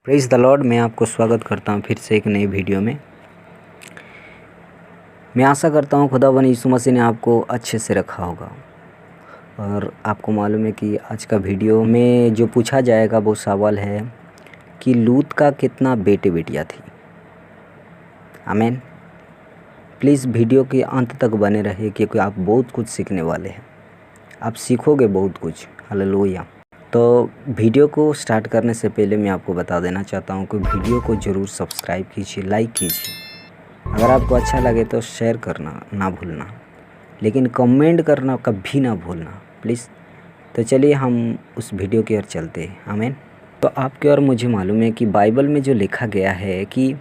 Praise the Lord. मैं आपको स्वागत करता हूं फिर से एक नई वीडियो में। मैं आशा करता हूं खुदावन यीशु मसीह ने आपको अच्छे से रखा होगा। और आपको मालूम है कि आज का वीडियो में जो पूछा जाएगा वो सवाल है कि लूत का कितना बेटे बेटियां थी। आमीन। प्लीज़ वीडियो के अंत तक बने रहिए क्योंकि आप बहुत कुछ सीखने वाले हैं। आप सीखोगे बहुत कुछ। हालेलुया। तो वीडियो को स्टार्ट करने से पहले मैं आपको बता देना चाहता हूं कि वीडियो को ज़रूर सब्सक्राइब कीजिए, लाइक कीजिए। अगर आपको अच्छा लगे तो शेयर करना ना भूलना, लेकिन कमेंट करना कभी ना भूलना प्लीज़। तो चलिए हम उस वीडियो की ओर चलते हैं। आमीन। तो आपके और मुझे मालूम है कि बाइबल में जो लिखा गया है कि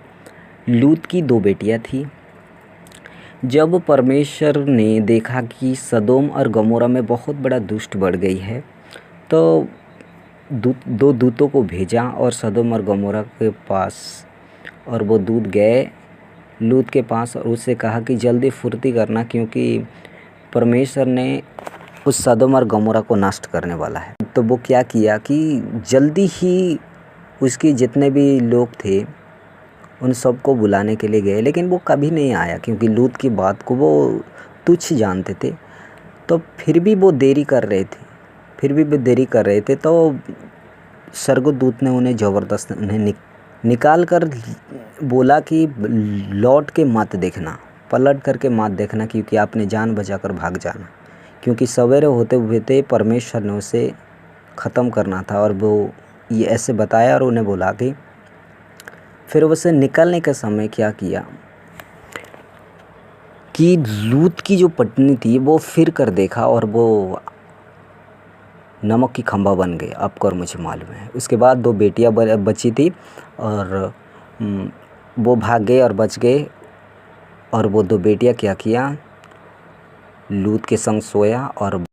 लूत की 2 बेटियां थी। जब परमेश्वर ने देखा कि सदोम और गमोरा में बहुत बड़ा दुष्ट बढ़ गई है तो 2 दूतों को भेजा और सदोम और गमोरा के पास, और वो दूत गए लूत के पास और उससे कहा कि जल्दी फुर्ती करना क्योंकि परमेश्वर ने उस सदोम और गमोरा को नष्ट करने वाला है। तो वो क्या किया कि जल्दी ही उसके जितने भी लोग थे उन सबको बुलाने के लिए गए, लेकिन वो कभी नहीं आया क्योंकि लूत की बात को वो तुच्छ जानते थे। तो फिर भी वो देरी कर रहे थे तो स्वर्गदूत ने उन्हें ज़बरदस्त निकाल कर बोला कि लौट के मत देखना, पलट करके मत देखना क्योंकि आपने जान बचाकर भाग जाना, क्योंकि सवेरे होते हुए थे परमेश्वर ने उसे ख़त्म करना था। और वो ये ऐसे बताया और उन्हें बोला कि फिर उसे निकलने के समय क्या किया कि लूत की जो पत्नी थी वो फिर कर देखा और वो नमक की खंभा बन गए। आपको और मुझे मालूम है। उसके बाद 2 बेटियां बची थी और वो भाग गए और बच गए। और वो 2 बेटियां क्या किया, लूत के संग सोया और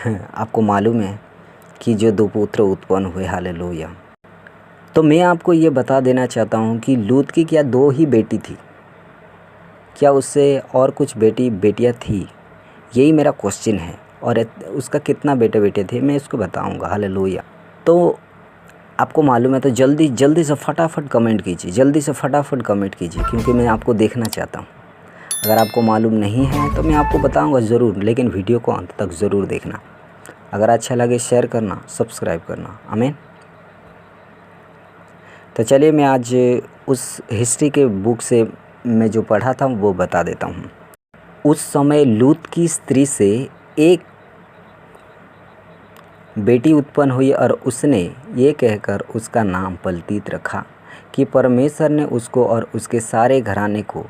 आपको मालूम है कि जो 2 पुत्र उत्पन्न हुए। हालेलुया। तो मैं आपको ये बता देना चाहता हूँ कि लूत की क्या 2 ही बेटी थी, क्या उससे और कुछ बेटियां थी? यही मेरा क्वेश्चन है। और उसका कितना बेटे थे मैं इसको बताऊंगा। हालेलुया। तो आपको मालूम है तो जल्दी से फटाफट कमेंट कीजिए क्योंकि मैं आपको देखना चाहता हूँ। अगर आपको मालूम नहीं है तो मैं आपको बताऊंगा ज़रूर, लेकिन वीडियो को अंत तक ज़रूर देखना। अगर अच्छा लगे शेयर करना, सब्सक्राइब करना। आमीन। तो चलिए मैं आज उस हिस्ट्री के बुक से मैं जो पढ़ा था वो बता देता हूँ। उस समय लूत की स्त्री से एक बेटी उत्पन्न हुई और उसने ये कहकर उसका नाम पलतीत रखा कि परमेश्वर ने उसको और उसके सारे घराने को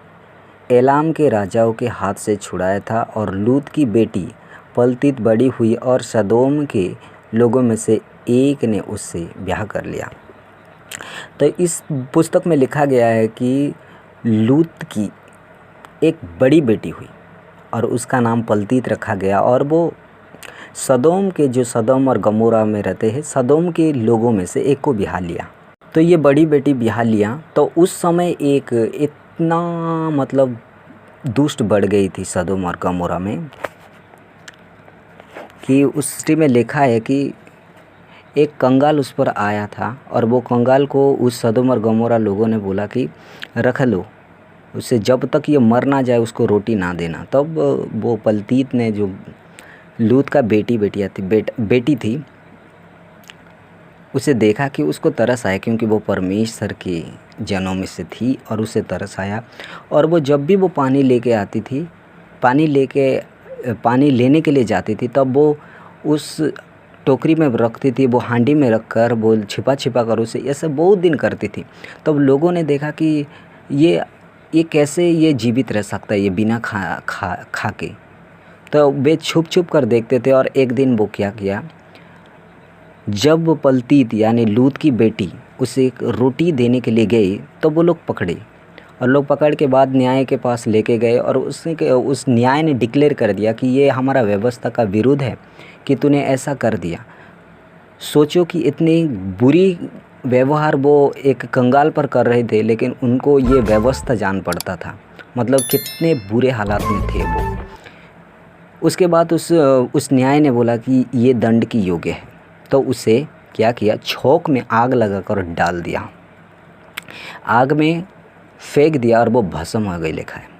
एलाम के राजाओं के हाथ से छुड़ाया था। और लूत की बेटी पलतीत बड़ी हुई और सदोम के लोगों में से एक ने उससे ब्याह कर लिया। तो इस पुस्तक में लिखा गया है कि लूत की एक बड़ी बेटी हुई और उसका नाम पलतीत रखा गया और वो सदोम और गमोरा में रहते हैं, सदोम के लोगों में से एक को ब्याह लिया। तो ये बड़ी बेटी ब्याह लिया तो उस समय एक इतना मतलब दुष्ट बढ़ गई थी सदोम और गमोरा में कि उस हिस्ट्री में लिखा है कि एक कंगाल उस पर आया था और वो कंगाल को उस सदोम और गमोरा लोगों ने बोला कि रख लो उसे, जब तक ये मर ना जाए उसको रोटी ना देना। तब वो पलतीत ने जो लूत का बेटी थी उसे देखा कि उसको तरस आया क्योंकि वो परमेश्वर के जनों में से थी और उसे तरस आया। और वो जब भी वो पानी लेने के लिए जाती थी तब वो उस टोकरी में रखती थी, वो हांडी में रखकर वो छिपा कर उसे ऐसे बहुत दिन करती थी। तब लोगों ने देखा कि ये कैसे ये जीवित रह सकता है ये बिना खा के। तो वे छुप कर देखते थे। और एक दिन वो क्या किया, जब वो पलतीत यानी लूत की बेटी उसे एक रोटी देने के लिए गई तो वो लोग पकड़े और लोग पकड़ के बाद न्याय के पास लेके गए और उस न्याय ने डिक्लेयर कर दिया कि ये हमारा व्यवस्था का विरुद्ध है कि तूने ऐसा कर दिया। सोचो कि इतनी बुरी व्यवहार वो एक कंगाल पर कर रहे थे, लेकिन उनको ये व्यवस्था जान पड़ता था। मतलब कितने बुरे हालात में थे वो। उसके बाद उस न्याय ने बोला कि ये दंड की योग्य है। तो उसे क्या किया, छोक में आग लगाकर डाल दिया। आग में फेंक दिया और वो भस्म हो गई लिखा है।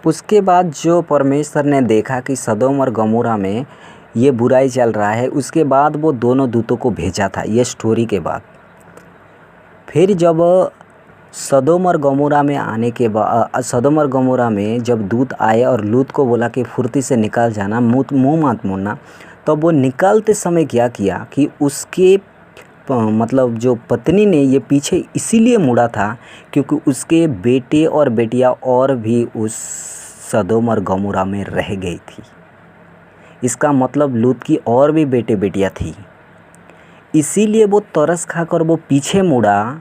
उसके बाद जो परमेश्वर ने देखा कि सदोम और गमोरा में ये बुराई चल रहा है, उसके बाद वो दोनों दूतों को भेजा था। ये स्टोरी के बाद फिर जब सदोम और गमोरा में आने के बाद सदोम और गमोरा में जब दूत आए और लूत को बोला कि फुर्ती से निकल जाना, मुँह मत मोड़ना, तो वो निकलते समय क्या किया कि उसके मतलब जो पत्नी ने ये पीछे इसीलिए मुड़ा था क्योंकि उसके बेटे और बेटियां और भी उस सदोम और गमोरा में रह गई थी। इसका मतलब लूत की और भी बेटे बेटियां थी, इसीलिए वो तरस खाकर वो पीछे मुड़ा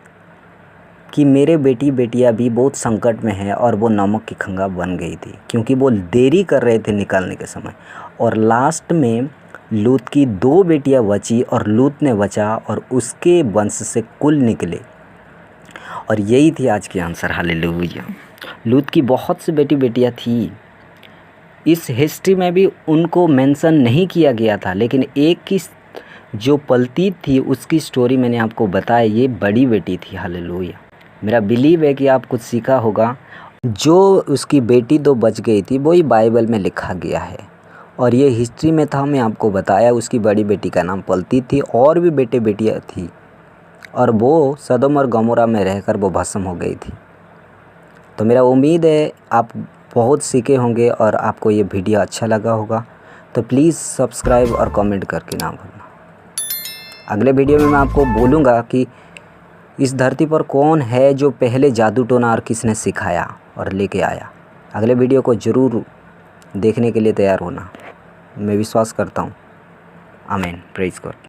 कि मेरे बेटी बेटियां भी बहुत संकट में हैं, और वो नमक की खंगा बन गई थी क्योंकि वो देरी कर रहे थे निकलने के समय। और लास्ट में लूत की 2 बेटियां बची और लूत ने बचा और उसके वंश से कुल निकले। और यही थी आज की आंसर। हालेलुया। लूत की बहुत सी बेटियां थी। इस हिस्ट्री में भी उनको मेंशन नहीं किया गया था, लेकिन एक की जो पलती थी उसकी स्टोरी मैंने आपको बताया, ये बड़ी बेटी थी। हालेलुया। मेरा बिलीव है कि आप कुछ सीखा होगा। जो उसकी बेटी 2 बच गई थी वही बाइबल में लिखा गया है, और ये हिस्ट्री में था। मैं आपको बताया उसकी बड़ी बेटी का नाम पलती थी, और भी बेटे बेटियां थी, और वो सदोम और गमोरा में रहकर वो भस्म हो गई थी। तो मेरा उम्मीद है आप बहुत सीखे होंगे और आपको ये वीडियो अच्छा लगा होगा। तो प्लीज़ सब्सक्राइब और कमेंट करके ना भूलना। अगले वीडियो में मैं आपको बोलूँगा कि इस धरती पर कौन है जो पहले जादू टोना और किसने सिखाया और लेके आया। अगले वीडियो को ज़रूर देखने के लिए तैयार होना। मैं विश्वास करता हूँ। आमीन। Praise God.